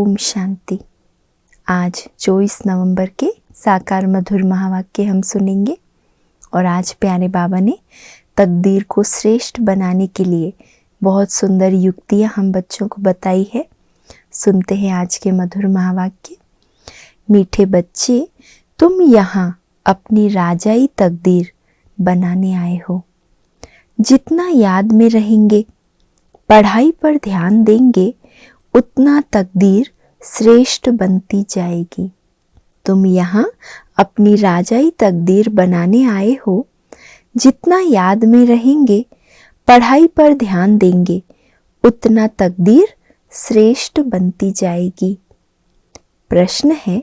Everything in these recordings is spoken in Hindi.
ओम शांति। आज 24 नवंबर के साकार मधुर महावाक्य हम सुनेंगे और आज प्यारे बाबा ने तकदीर को श्रेष्ठ बनाने के लिए बहुत सुंदर युक्तियां हम बच्चों को बताई है। सुनते हैं आज के मधुर महावाक्य। मीठे बच्चे, तुम यहाँ अपनी राजाई तकदीर बनाने आए हो। जितना याद में रहेंगे, पढ़ाई पर ध्यान देंगे, उतना तकदीर श्रेष्ठ बनती जाएगी। तुम यहाँ अपनी राजाई तकदीर बनाने आए हो। जितना याद में रहेंगे, पढ़ाई पर ध्यान देंगे, उतना तकदीर श्रेष्ठ बनती जाएगी। प्रश्न है,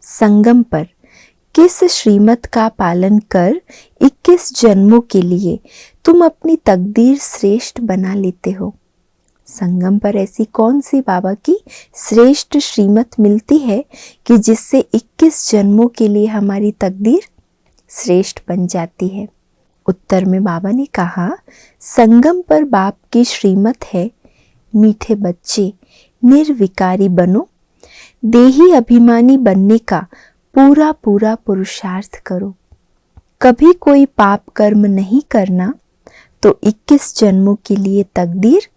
संगम पर किस श्रीमत का पालन कर 21 जन्मों के लिए तुम अपनी तकदीर श्रेष्ठ बना लेते हो? संगम पर ऐसी कौन सी बाबा की श्रेष्ठ श्रीमत मिलती है कि जिससे 21 जन्मों के लिए हमारी तकदीर श्रेष्ठ बन जाती है? उत्तर में बाबा ने कहा, संगम पर बाप की श्रीमत है, मीठे बच्चे निर्विकारी बनो, देही अभिमानी बनने का पूरा पूरा पुरुषार्थ करो। कभी कोई पाप कर्म नहीं करना तो 21 जन्मों के लिए तकदीर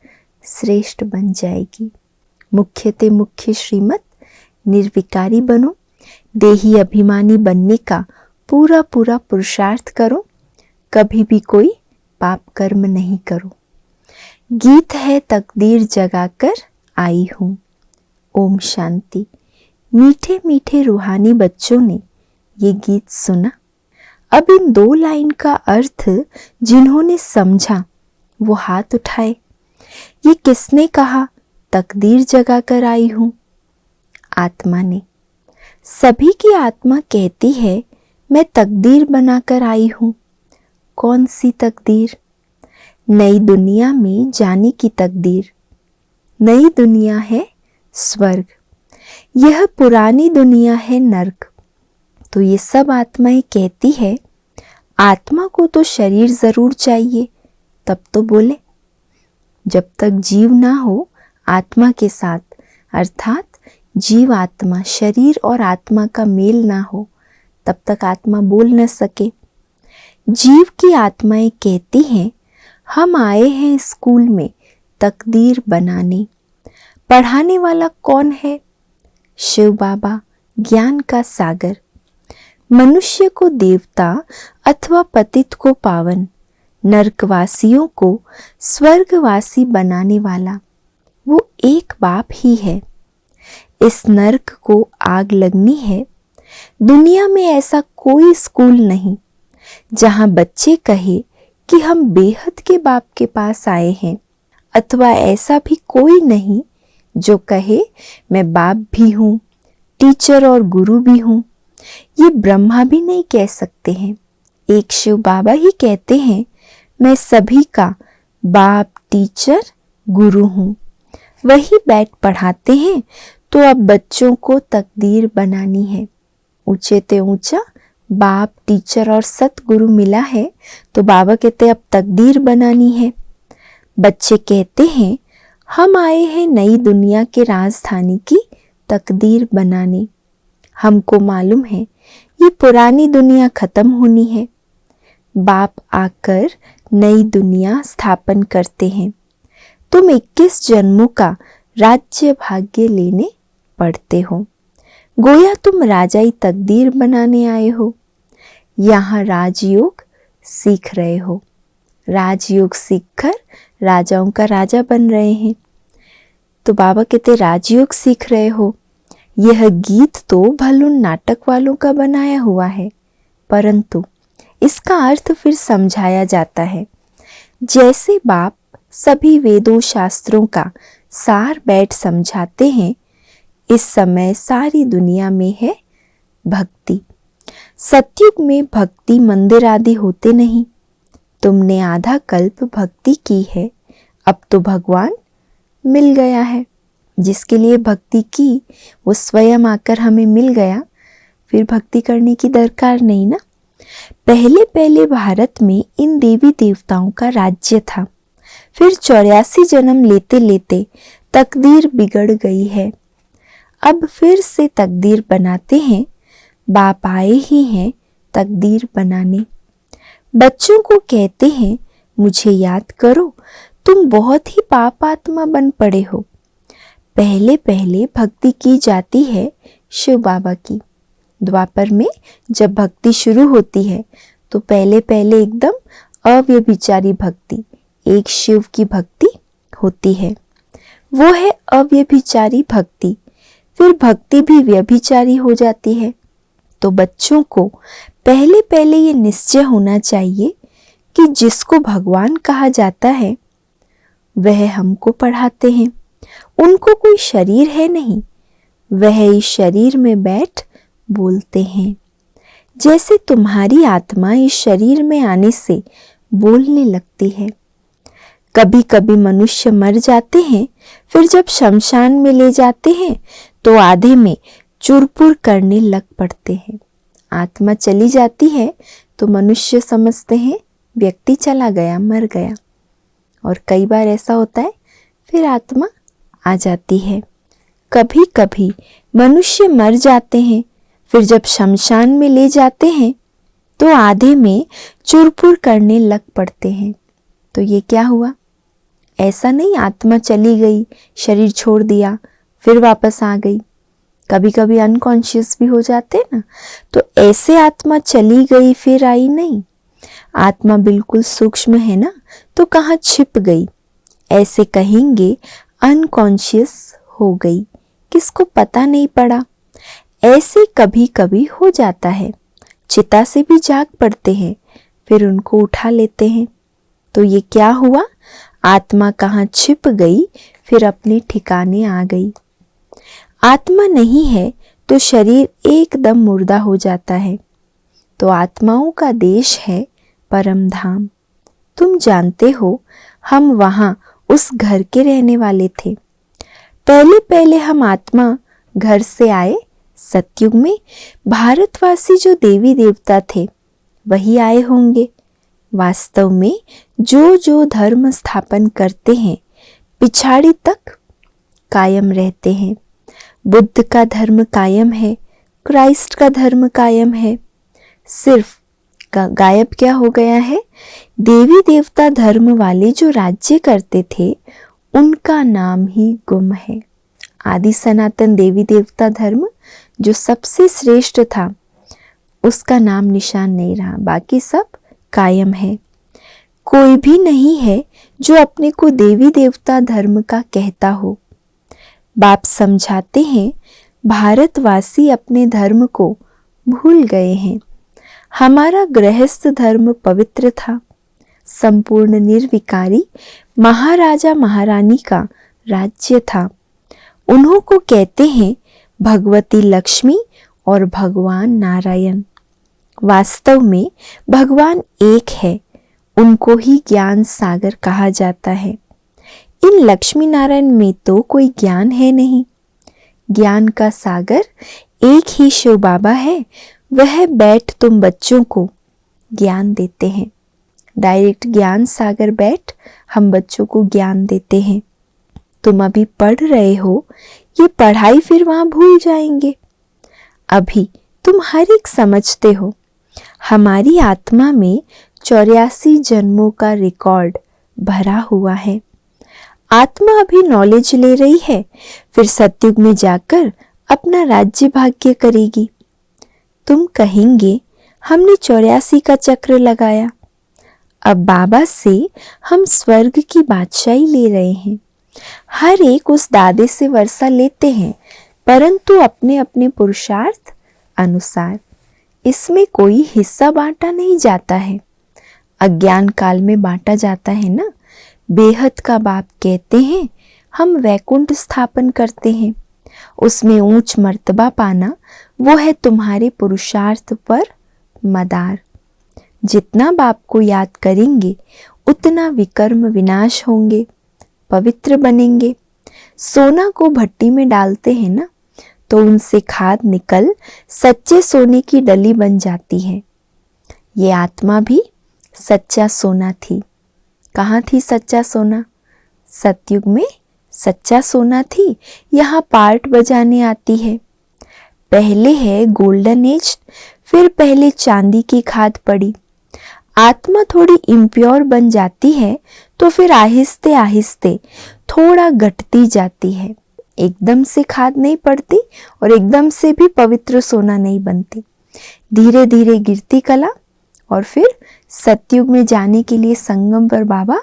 श्रेष्ठ बन जाएगी। मुख्यते मुख्य श्रीमत, निर्विकारी बनो, देही अभिमानी बनने का पूरा पूरा पुरुषार्थ करो, कभी भी कोई पाप कर्म नहीं करो। गीत है तकदीर जगाकर आई हूँ। ओम शांति। मीठे मीठे रूहानी बच्चों ने ये गीत सुना। अब इन 2 लाइन का अर्थ जिन्होंने समझा वो हाथ उठाए। ये किसने कहा तकदीर जगाकर आई हूं? आत्मा ने। सभी की आत्मा कहती है मैं तकदीर बनाकर आई हूं। कौन सी तकदीर? नई दुनिया में जाने की तकदीर। नई दुनिया है स्वर्ग, यह पुरानी दुनिया है नर्क। तो ये सब आत्माएं कहती है आत्मा को तो शरीर जरूर चाहिए, तब तो बोले। जब तक जीव ना हो आत्मा के साथ, अर्थात जीव आत्मा शरीर और आत्मा का मेल ना हो, तब तक आत्मा बोल न सके। जीव की आत्माएं कहती हैं हम आए हैं स्कूल में तकदीर बनाने। पढ़ाने वाला कौन है? शिव बाबा, ज्ञान का सागर। मनुष्य को देवता अथवा पतित को पावन, नरकवासियों को स्वर्गवासी बनाने वाला वो एक बाप ही है। इस नरक को आग लगनी है। दुनिया में ऐसा कोई स्कूल नहीं जहां बच्चे कहे कि हम बेहद के बाप के पास आए हैं, अथवा ऐसा भी कोई नहीं जो कहे मैं बाप भी हूँ, टीचर और गुरु भी हूँ। ये ब्रह्मा भी नहीं कह सकते हैं। एक शिव बाबा ही कहते हैं मैं सभी का बाप, टीचर, गुरु हूँ। वही बैठ पढ़ाते हैं। तो अब बच्चों को तकदीर बनानी है। ऊंचे ते ऊंचा बाप, टीचर और सतगुरु मिला है, तो बाबा कहते अब तकदीर बनानी है। बच्चे कहते हैं हम आए हैं नई दुनिया के राजधानी की तकदीर बनाने। हमको मालूम है ये पुरानी दुनिया खत्म होनी है। बाप आकर नई दुनिया स्थापन करते हैं। तुम 21 जन्मों का राज्य भाग्य लेने पड़ते हो। गोया तुम राजाई तकदीर बनाने आए हो। यहाँ राजयोग सीख रहे हो। राजयोग सीखकर राजाओं का राजा बन रहे हैं। तो बाबा कहते राजयोग सीख रहे हो। यह गीत तो भलुन नाटक वालों का बनाया हुआ है, परंतु इसका अर्थ फिर समझाया जाता है। जैसे बाप सभी वेदों शास्त्रों का सार बैठ समझाते हैं, इस समय सारी दुनिया में है भक्ति। सतयुग में भक्ति मंदिर आदि होते नहीं। तुमने आधा कल्प भक्ति की है, अब तो भगवान मिल गया है। जिसके लिए भक्ति की वो स्वयं आकर हमें मिल गया, फिर भक्ति करने की दरकार नहीं ना। पहले पहले भारत में इन देवी देवताओं का राज्य था। फिर 84 जन्म लेते लेते तकदीर बिगड़ गई है। अब फिर से तकदीर बनाते हैं, बाप आए ही हैं तकदीर बनाने। बच्चों को कहते हैं मुझे याद करो, तुम बहुत ही पाप आत्मा बन पड़े हो। पहले पहले भक्ति की जाती है शिव बाबा की। द्वापर में जब भक्ति शुरू होती है तो पहले पहले एकदम अव्यभिचारी भक्ति, एक शिव की भक्ति होती है, वो है अव्यभिचारी भक्ति। फिर भक्ति भी व्यभिचारी हो जाती है। तो बच्चों को पहले पहले ये निश्चय होना चाहिए कि जिसको भगवान कहा जाता है वह हमको पढ़ाते हैं। उनको कोई शरीर है नहीं, वह इस शरीर में बैठ बोलते हैं। जैसे तुम्हारी आत्मा इस शरीर में आने से बोलने लगती है। कभी कभी मनुष्य मर जाते हैं, फिर जब शमशान में ले जाते हैं तो आधे में चुरपुर करने लग पड़ते हैं। आत्मा चली जाती है तो मनुष्य समझते हैं व्यक्ति चला गया, मर गया। और कई बार ऐसा होता है फिर आत्मा आ जाती है। कभी कभी मनुष्य मर जाते हैं, फिर जब शमशान में ले जाते हैं तो आधे में चुरपुर करने लग पड़ते हैं। तो ये क्या हुआ? ऐसा नहीं आत्मा चली गई, शरीर छोड़ दिया, फिर वापस आ गई। कभी कभी अनकॉन्शियस भी हो जाते हैं ना, तो ऐसे आत्मा चली गई फिर आई नहीं। आत्मा बिल्कुल सूक्ष्म है ना, तो कहाँ छिप गई, ऐसे कहेंगे अनकॉन्शियस हो गई, किसको पता नहीं पड़ा। ऐसे कभी कभी हो जाता है। चिता से भी जाग पड़ते हैं, फिर उनको उठा लेते हैं। तो ये क्या हुआ? आत्मा कहाँ छिप गई, फिर अपने ठिकाने आ गई। आत्मा नहीं है तो शरीर एकदम मुर्दा हो जाता है। तो आत्माओं का देश है परम धाम। तुम जानते हो हम वहाँ उस घर के रहने वाले थे। पहले पहले हम आत्मा घर से आए। सतयुग में भारतवासी जो देवी देवता थे वही आए होंगे। वास्तव में जो जो धर्म स्थापन करते हैं पिछाड़ी तक कायम रहते हैं। बुद्ध का धर्म कायम है, क्राइस्ट का धर्म कायम है। सिर्फ गायब क्या हो गया है? देवी देवता धर्म वाले जो राज्य करते थे उनका नाम ही गुम है। आदि सनातन देवी देवता धर्म जो सबसे श्रेष्ठ था उसका नाम निशान नहीं रहा, बाकी सब कायम है। कोई भी नहीं है जो अपने को देवी देवता धर्म का कहता हो। बाप समझाते हैं भारतवासी अपने धर्म को भूल गए हैं। हमारा गृहस्थ धर्म पवित्र था, संपूर्ण निर्विकारी महाराजा महारानी का राज्य था। उन्हों को कहते हैं भगवती लक्ष्मी और भगवान नारायण। वास्तव में भगवान एक है, उनको ही ज्ञान सागर कहा जाता है। इन लक्ष्मी नारायण में तो कोई ज्ञान है नहीं। ज्ञान का सागर एक ही शिव बाबा है, वह बैठ तुम बच्चों को ज्ञान देते हैं। डायरेक्ट ज्ञान सागर बैठ हम बच्चों को ज्ञान देते हैं। तुम अभी पढ़ रहे हो, ये पढ़ाई फिर वहां भूल जाएंगे। अभी तुम हर एक समझते हो। हमारी आत्मा में 84 जन्मों का रिकॉर्ड भरा हुआ है। आत्मा अभी नॉलेज ले रही है, फिर सतयुग में जाकर अपना राज्य भाग्य करेगी। तुम कहेंगे हमने 84 का चक्र लगाया, अब बाबा से हम स्वर्ग की बादशाही ले रहे हैं। हर एक उस दादे से वर्षा लेते हैं, परंतु अपने अपने पुरुषार्थ अनुसार। इसमें कोई हिस्सा बांटा नहीं जाता है। अज्ञान काल में बांटा जाता है ना। बेहद का बाप कहते हैं हम वैकुंठ स्थापन करते हैं, उसमें ऊंच मर्तबा पाना वो है तुम्हारे पुरुषार्थ पर मदार। जितना बाप को याद करेंगे उतना विकर्म विनाश होंगे, पवित्र बनेंगे। सोना को भट्टी में डालते हैं ना, तो उनसे खाद निकल सच्चे सोने की डली बन जाती है। ये आत्मा भी सच्चा सोना थी। कहाँ थी सच्चा सोना? सतयुग में सच्चा सोना थी, यहाँ पार्ट बजाने आती है। पहले है गोल्डन एज, फिर पहले चांदी की खाद पड़ी। आत्मा थोड़ी इम्प्योर बन जाती है तो फिर आहिस्ते आहिस्ते थोड़ा घटती जाती है। एकदम से खाद नहीं पड़ती और एकदम से भी पवित्र सोना नहीं बनती। धीरे धीरे गिरती कला और फिर सतयुग में जाने के लिए संगम पर बाबा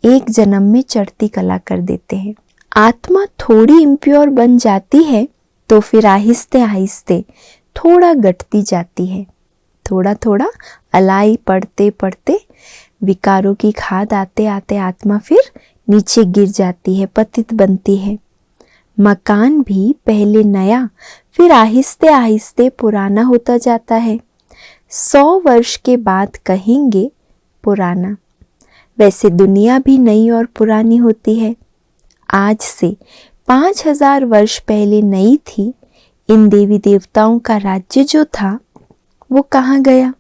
एक जन्म में चढ़ती कला कर देते हैं। आत्मा थोड़ी इम्प्योर बन जाती है तो फिर आहिस्ते आहिस्ते थोड़ा घटती जाती है। थोड़ा थोड़ा अलाई पढ़ते पढ़ते विकारों की खाद आते आते आत्मा फिर नीचे गिर जाती है, पतित बनती है। मकान भी पहले नया फिर आहिस्ते आहिस्ते पुराना होता जाता है। 100 वर्ष के बाद कहेंगे पुराना। वैसे दुनिया भी नई और पुरानी होती है। आज से 5000 वर्ष पहले नई थी। इन देवी देवताओं का राज्य जो था वो कहाँ गया?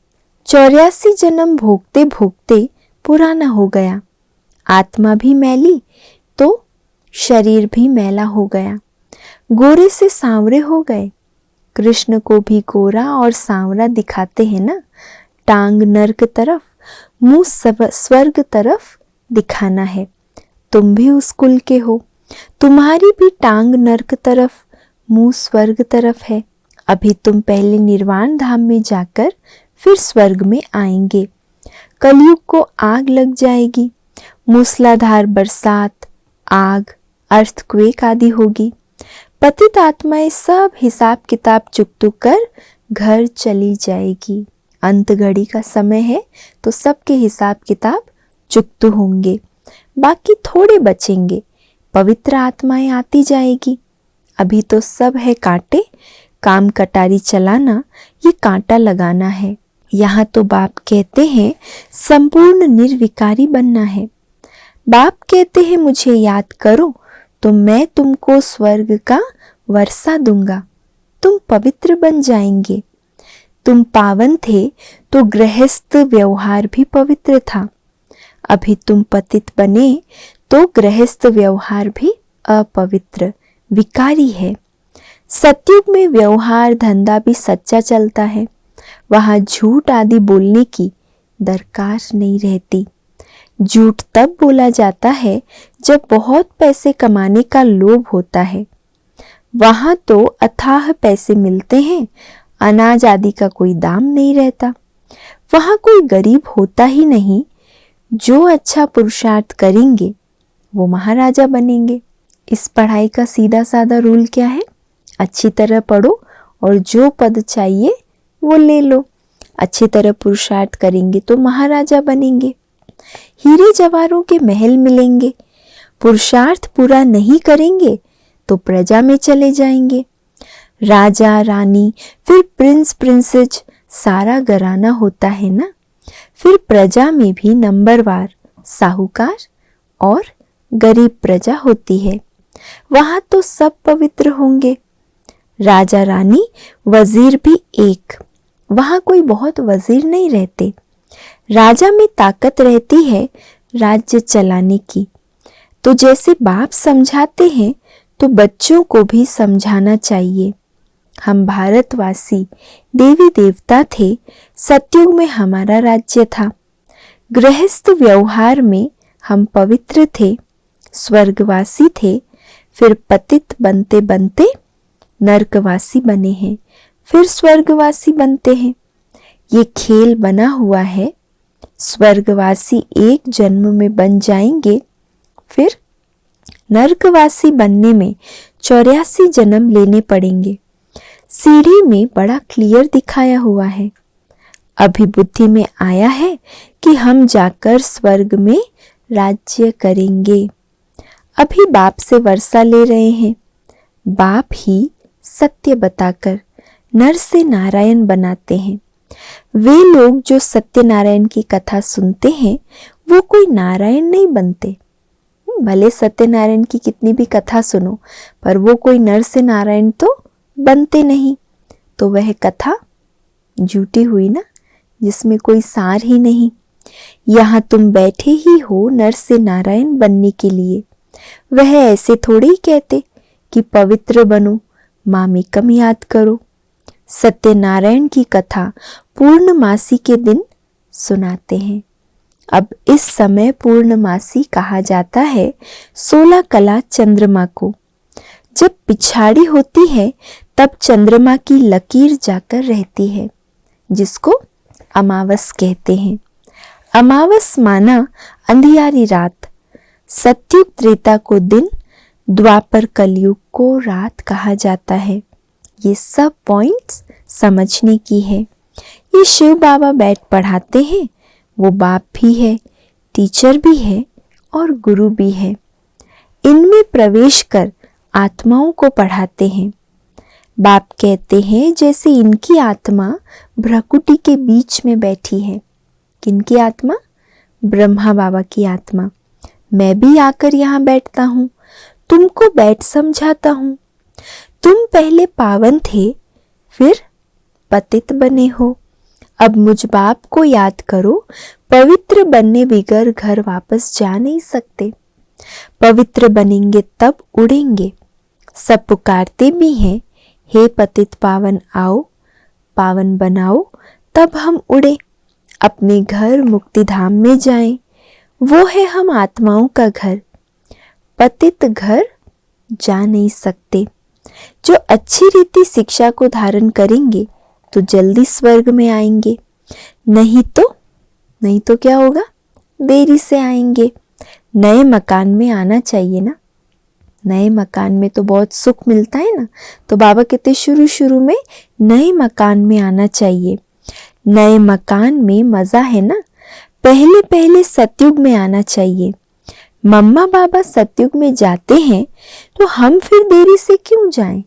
84 जन्म भोगते भोगते पुराना हो गया। आत्मा भी मैली तो शरीर भी मैला हो गया। गोरे से सांवरे हो गए। कृष्ण को भी गोरा और सांवरा दिखाते हैं ना। टांग नर्क तरफ, मुंह स्वर्ग तरफ दिखाना है। तुम भी उस कुल के हो। तुम्हारी भी टांग नर्क तरफ, मुंह स्वर्ग तरफ है। अभी तुम पहले निर्वाण धाम में जाकर फिर स्वर्ग में आएंगे। कलयुग को आग लग जाएगी। मूसलाधार बरसात, आग, अर्थक्वेक आदि होगी। पतित आत्माएं सब हिसाब किताब चुकतू कर घर चली जाएगी। अंत घड़ी का समय है तो सबके हिसाब किताब चुकतू होंगे। बाकी थोड़े बचेंगे। पवित्र आत्माएं आती जाएगी। अभी तो सब है कांटे। काम कटारी चलाना, ये कांटा लगाना है। यहाँ तो बाप कहते हैं संपूर्ण निर्विकारी बनना है। बाप कहते हैं मुझे याद करो तो मैं तुमको स्वर्ग का वर्षा दूंगा। तुम पवित्र बन जाएंगे। तुम पावन थे तो गृहस्थ व्यवहार भी पवित्र था। अभी तुम पतित बने तो गृहस्थ व्यवहार भी अपवित्र, विकारी है। सतयुग में व्यवहार धंधा भी सच्चा चलता है। वहाँ झूठ आदि बोलने की दरकार नहीं रहती। झूठ तब बोला जाता है जब बहुत पैसे कमाने का लोभ होता है। वहाँ तो अथाह पैसे मिलते हैं, अनाज आदि का कोई दाम नहीं रहता। वहाँ कोई गरीब होता ही नहीं। जो अच्छा पुरुषार्थ करेंगे वो महाराजा बनेंगे। इस पढ़ाई का सीधा साधा रूल क्या है? अच्छी तरह पढ़ो और जो पद चाहिए वो ले लो। अच्छी तरह पुरुषार्थ करेंगे तो महाराजा बनेंगे। हीरे जवाहरों के महल मिलेंगे। पुरुषार्थ पूरा नहीं करेंगे तो प्रजा में चले जाएंगे। राजा रानी, फिर प्रिंस प्रिंसेस, सारा घराना होता है ना। फिर प्रजा में भी नंबरवार साहूकार और गरीब प्रजा होती है। वहां तो सब पवित्र होंगे। राजा रानी, वजीर भी एक। वहां कोई बहुत वजीर नहीं रहते। राजा में ताकत रहती है राज्य चलाने की। तो जैसे बाप समझाते हैं तो बच्चों को भी समझाना चाहिए। हम भारतवासी देवी देवता थे। सतयुग में हमारा राज्य था। गृहस्थ व्यवहार में हम पवित्र थे, स्वर्गवासी थे। फिर पतित बनते बनते नरकवासी बने हैं, फिर स्वर्गवासी बनते हैं। ये खेल बना हुआ है। स्वर्गवासी एक जन्म में बन जाएंगे, फिर नरकवासी बनने में 84 जन्म लेने पड़ेंगे। सीढ़ी में बड़ा क्लियर दिखाया हुआ है। अभी बुद्धि में आया है कि हम जाकर स्वर्ग में राज्य करेंगे। अभी बाप से वर्षा ले रहे हैं। बाप ही सत्य बताकर नर से नारायण बनाते हैं। वे लोग जो सत्यनारायण की कथा सुनते हैं वो कोई नारायण नहीं बनते। भले सत्यनारायण की कितनी भी कथा सुनो, पर वो कोई नर से नारायण तो बनते नहीं। तो वह कथा झूठी हुई ना, जिसमें कोई सार ही नहीं। यहाँ तुम बैठे ही हो नर से नारायण बनने के लिए। वह ऐसे थोड़े ही कहते कि पवित्र बनो, मामेकम याद करो। सत्यनारायण की कथा पूर्णमासी के दिन सुनाते हैं। अब इस समय पूर्णमासी कहा जाता है 16 कला चंद्रमा को। जब पिछाड़ी होती है तब चंद्रमा की लकीर जाकर रहती है, जिसको अमावस कहते हैं। अमावस माना अंधियारी रात, सतयुग त्रेता को दिन, द्वापर कलयुग को रात कहा जाता है। ये सब पॉइंट्स समझने की है। ये शिव बाबा बैठ पढ़ाते हैं। वो बाप भी है, टीचर भी है और गुरु भी है। इनमें प्रवेश कर आत्माओं को पढ़ाते हैं। बाप कहते हैं जैसे इनकी आत्मा भ्रकुटी के बीच में बैठी है। किनकी आत्मा? ब्रह्मा बाबा की आत्मा। मैं भी आकर यहाँ बैठता हूँ, तुमको बैठ समझाता हूँ। तुम पहले पावन थे, फिर पतित बने हो। अब मुझ बाप को याद करो, पवित्र बनने बिगर घर वापस जा नहीं सकते। पवित्र बनेंगे तब उड़ेंगे। सब पुकारते भी हैं, हे पतित पावन आओ, पावन बनाओ, तब हम उड़े, अपने घर मुक्ति धाम में जाएं। वो है हम आत्माओं का घर। पतित घर जा नहीं सकते। जो अच्छी रीति शिक्षा को धारण करेंगे तो जल्दी स्वर्ग में आएंगे, नहीं तो क्या होगा? देरी से आएंगे। नए मकान में आना चाहिए ना। नए मकान में तो बहुत सुख मिलता है ना। तो बाबा कहते शुरू में नए मकान में आना चाहिए। नए मकान में मजा है ना। पहले सतयुग में आना चाहिए। मम्मा बाबा सतयुग में जाते हैं तो हम फिर देरी से क्यों जाएं?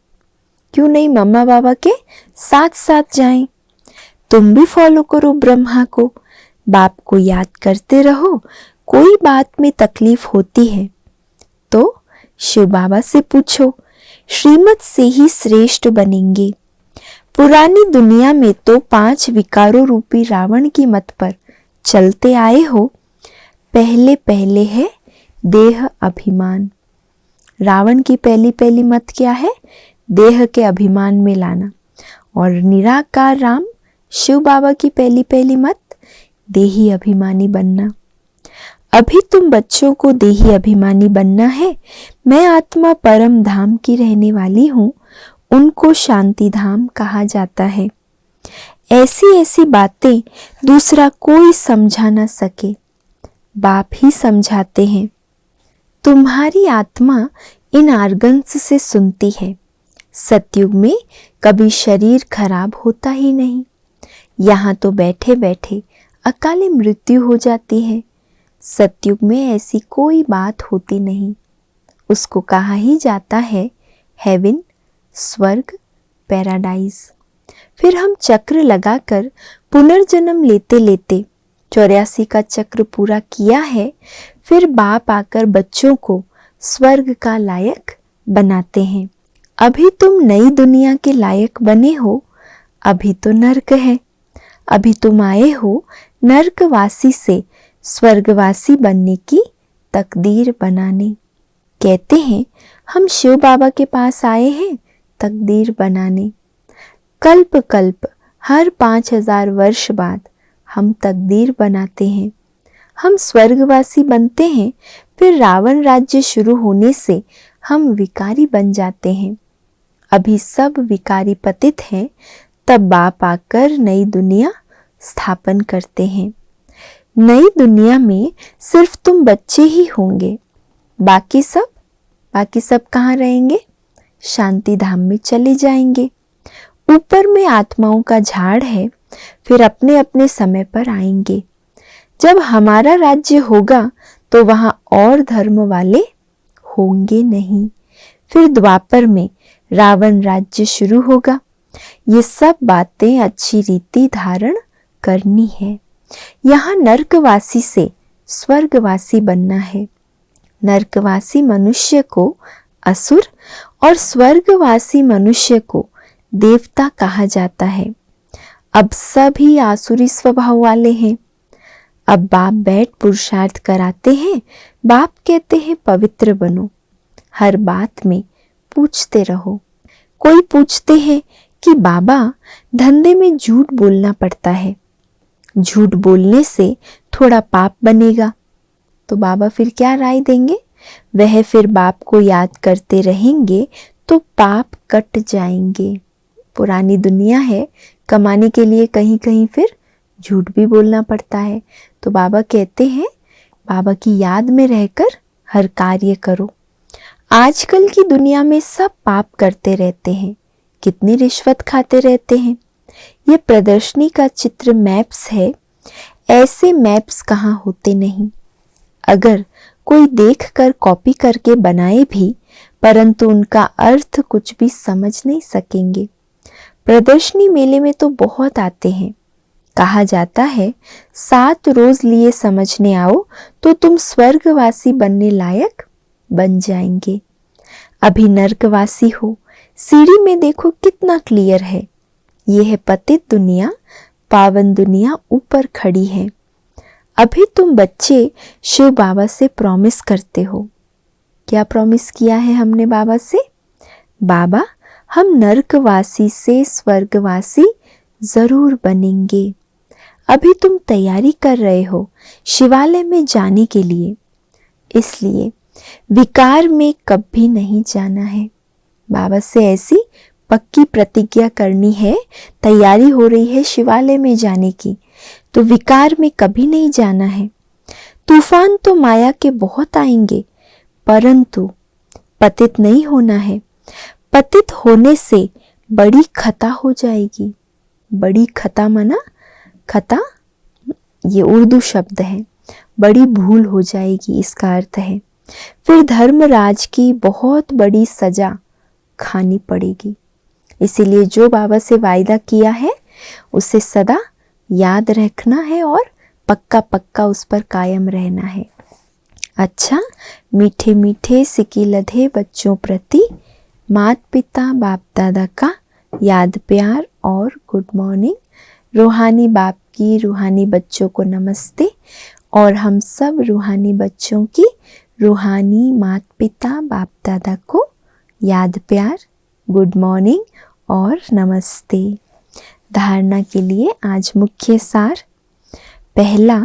क्यों नहीं मम्मा बाबा के साथ साथ जाएं? तुम भी फॉलो करो ब्रह्मा को, बाप को याद करते रहो। कोई बात में तकलीफ होती है तो शिव बाबा से पूछो, श्रीमत से ही श्रेष्ठ बनेंगे। पुरानी दुनिया में तो 5 विकारों रूपी रावण की मत पर चलते आए हो। पहले है देह अभिमान। रावण की पहली मत क्या है? देह के अभिमान में लाना। और निराकार राम शिव बाबा की पहली मत देही अभिमानी बनना। अभी तुम बच्चों को देही अभिमानी बनना है। मैं आत्मा परम धाम की रहने वाली हूँ, उनको शांति धाम कहा जाता है। ऐसी बातें दूसरा कोई समझा ना सके, बाप ही समझाते हैं। तुम्हारी आत्मा इन आर्गन्स से सुनती है। सतयुग में कभी शरीर खराब होता ही नहीं। यहाँ तो बैठे बैठे अकाले मृत्यु हो जाती है। सतयुग में ऐसी कोई बात होती नहीं। उसको कहा ही जाता है हेवन, स्वर्ग, पैराडाइज। फिर हम चक्र लगाकर पुनर्जन्म लेते 84 का चक्र पूरा किया है। फिर बाप आकर बच्चों को स्वर्ग का लायक बनाते हैं। अभी तुम नई दुनिया के लायक बने हो, अभी तो नर्क है। अभी तुम आए हो नर्कवासी से स्वर्गवासी बनने की तकदीर बनाने। कहते हैं हम शिव बाबा के पास आए हैं तकदीर बनाने। कल्प हर 5000 वर्ष बाद हम तकदीर बनाते हैं। हम स्वर्गवासी बनते हैं, फिर रावण राज्य शुरू होने से हम विकारी बन जाते हैं। अभी सब विकारी पतित हैं, तब बाप आकर नई दुनिया स्थापन करते हैं। नई दुनिया में सिर्फ तुम बच्चे ही होंगे, बाकी सब कहाँ रहेंगे? शांति धाम में चले जाएंगे। ऊपर में आत्माओं का झाड़ है, फिर अपने अपने समय पर आएंगे। जब हमारा राज्य होगा तो वहां और धर्म वाले होंगे नहीं। फिर द्वापर में रावण राज्य शुरू होगा। ये सब बातें अच्छी रीति धारण करनी है। यहाँ नर्कवासी से स्वर्गवासी बनना है। नर्कवासी मनुष्य को असुर और स्वर्गवासी मनुष्य को देवता कहा जाता है। अब सभी आसुरी स्वभाव वाले हैं। अब बाप बैठ पुरुषार्थ कराते हैं। बाप कहते हैं पवित्र बनो, हर बात में पूछते रहो। कोई पूछते हैं कि बाबा धंधे में झूठ बोलना पड़ता है, झूठ बोलने से थोड़ा पाप बनेगा। तो बाबा फिर क्या राय देंगे? वह फिर बाप को याद करते रहेंगे तो पाप कट जाएंगे। पुरानी दुनिया है, कमाने के लिए कहीं कहीं फिर झूठ भी बोलना पड़ता है। तो बाबा कहते हैं बाबा की याद में रहकर हर कार्य करो। आजकल की दुनिया में सब पाप करते रहते हैं, कितनी रिश्वत खाते रहते हैं। ये प्रदर्शनी का चित्र मैप्स है, ऐसे मैप्स कहाँ होते नहीं। अगर कोई देखकर कॉपी करके बनाए भी, परंतु उनका अर्थ कुछ भी समझ नहीं सकेंगे। प्रदर्शनी मेले में तो बहुत आते हैं। कहा जाता है 7 रोज लिए समझने आओ तो तुम स्वर्गवासी बनने लायक बन जाएंगे। अभी नर्कवासी हो, सीढ़ी में देखो कितना क्लियर है। ये है पतित दुनिया, पावन दुनिया ऊपर खड़ी है। अभी तुम बच्चे शिव बाबा से प्रॉमिस करते हो। क्या प्रॉमिस किया है हमने बाबा से? बाबा हम नर्कवासी से स्वर्गवासी जरूर बनेंगे। अभी तुम तैयारी कर रहे हो शिवालय में जाने के लिए, इसलिए विकार में कभी नहीं जाना है। बाबा से ऐसी पक्की प्रतिज्ञा करनी है, तैयारी हो रही है शिवालय में जाने की, तो विकार में कभी नहीं जाना है। तूफान तो माया के बहुत आएंगे, परंतु पतित नहीं होना है। पतित होने से बड़ी खता हो जाएगी। बड़ी खता माना, खता ये उर्दू शब्द है, बड़ी भूल हो जाएगी इसका अर्थ है। फिर धर्मराज की बहुत बड़ी सजा खानी पड़ेगी। इसीलिए जो बाबा से वायदा किया है उसे सदा याद रखना है और पक्का पक्का उस पर कायम रहना है। अच्छा, मीठे मीठे सिकी लधे बच्चों प्रति माता पिता बाप दादा का याद प्यार और गुड मॉर्निंग। रूहानी बाप की रूहानी बच्चों को नमस्ते और हम सब रूहानी बच्चों की रूहानी माता पिता बाप दादा को याद प्यार, गुड मॉर्निंग और नमस्ते। धारणा के लिए आज मुख्य सार। पहला,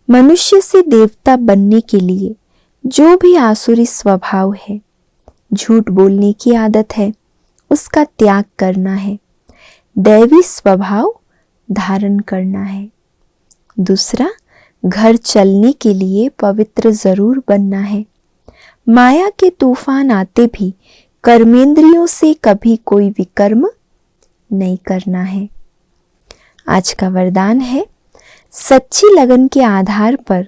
मनुष्य से देवता बनने के लिए जो भी आसुरी स्वभाव है, झूठ बोलने की आदत है, उसका त्याग करना है, दैवी स्वभाव धारण करना है। दूसरा, घर चलने के लिए पवित्र जरूर बनना है। माया के तूफान आते भी कर्मेंद्रियों से कभी कोई विकर्म नहीं करना है। आज का वरदान है, सच्ची लगन के आधार पर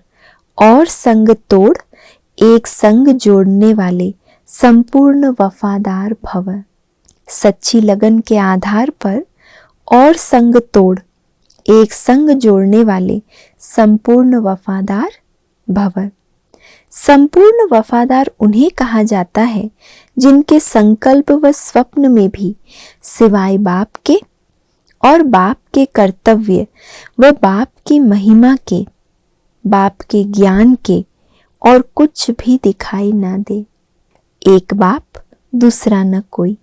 और संग तोड़ एक संग जोड़ने वाले संपूर्ण वफादार भव। सच्ची लगन के आधार पर और संग तोड़ एक संग जोड़ने वाले संपूर्ण वफादार भव। संपूर्ण वफादार उन्हें कहा जाता है जिनके संकल्प व स्वप्न में भी सिवाय बाप के और बाप के कर्तव्य व बाप की महिमा के, बाप के ज्ञान के और कुछ भी दिखाई ना दे। एक बाप दूसरा न कोई।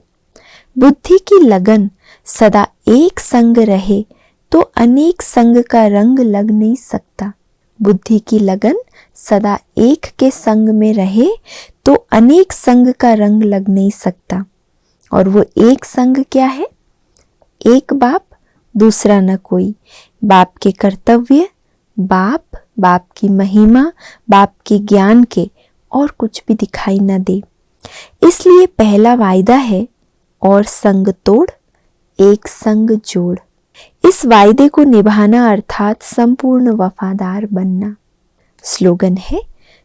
बुद्धि की लगन सदा एक संग रहे तो अनेक संग का रंग लग नहीं सकता। बुद्धि की लगन सदा एक के संग में रहे तो अनेक संग का रंग लग नहीं सकता। और वो एक संग क्या है? एक बाप दूसरा न कोई। बाप के कर्तव्य, बाप, बाप की महिमा, बाप के ज्ञान के और कुछ भी दिखाई न दे। इसलिए पहला वायदा है, और संग तोड़ एक संग जोड़। इस वायदे को निभाना अर्थात संपूर्ण वफादार बनना। स्लोगन है,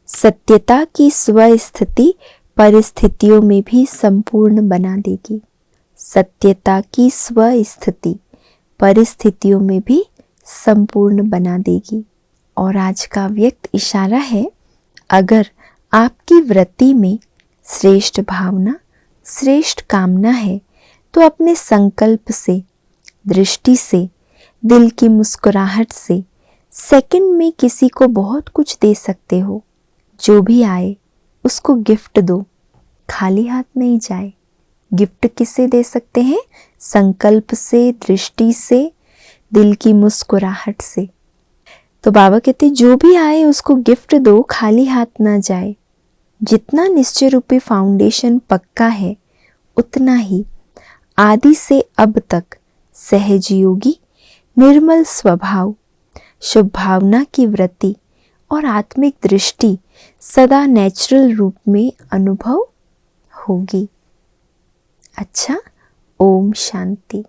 सत्यता की स्वस्थिति परिस्थितियों में भी संपूर्ण बना देगी। सत्यता की स्वस्थिति परिस्थितियों में भी संपूर्ण बना देगी। और आज का व्यक्त इशारा है, अगर आपकी वृत्ति में श्रेष्ठ भावना, श्रेष्ठ कामना है तो अपने संकल्प से, दृष्टि से, दिल की मुस्कुराहट से सेकंड में किसी को बहुत कुछ दे सकते हो। जो भी आए उसको गिफ्ट दो, खाली हाथ नहीं जाए। गिफ्ट किससे दे सकते हैं? संकल्प से, दृष्टि से, दिल की मुस्कुराहट से। तो बाबा कहते जो भी आए उसको गिफ्ट दो, खाली हाथ ना जाए। जितना निश्चय रूपी फाउंडेशन पक्का है उतना ही आदि से अब तक सहज योगी, निर्मल स्वभाव, शुभ भावना की वृत्ति और आत्मिक दृष्टि सदा नेचुरल रूप में अनुभव होगी। अच्छा, ओम शांति।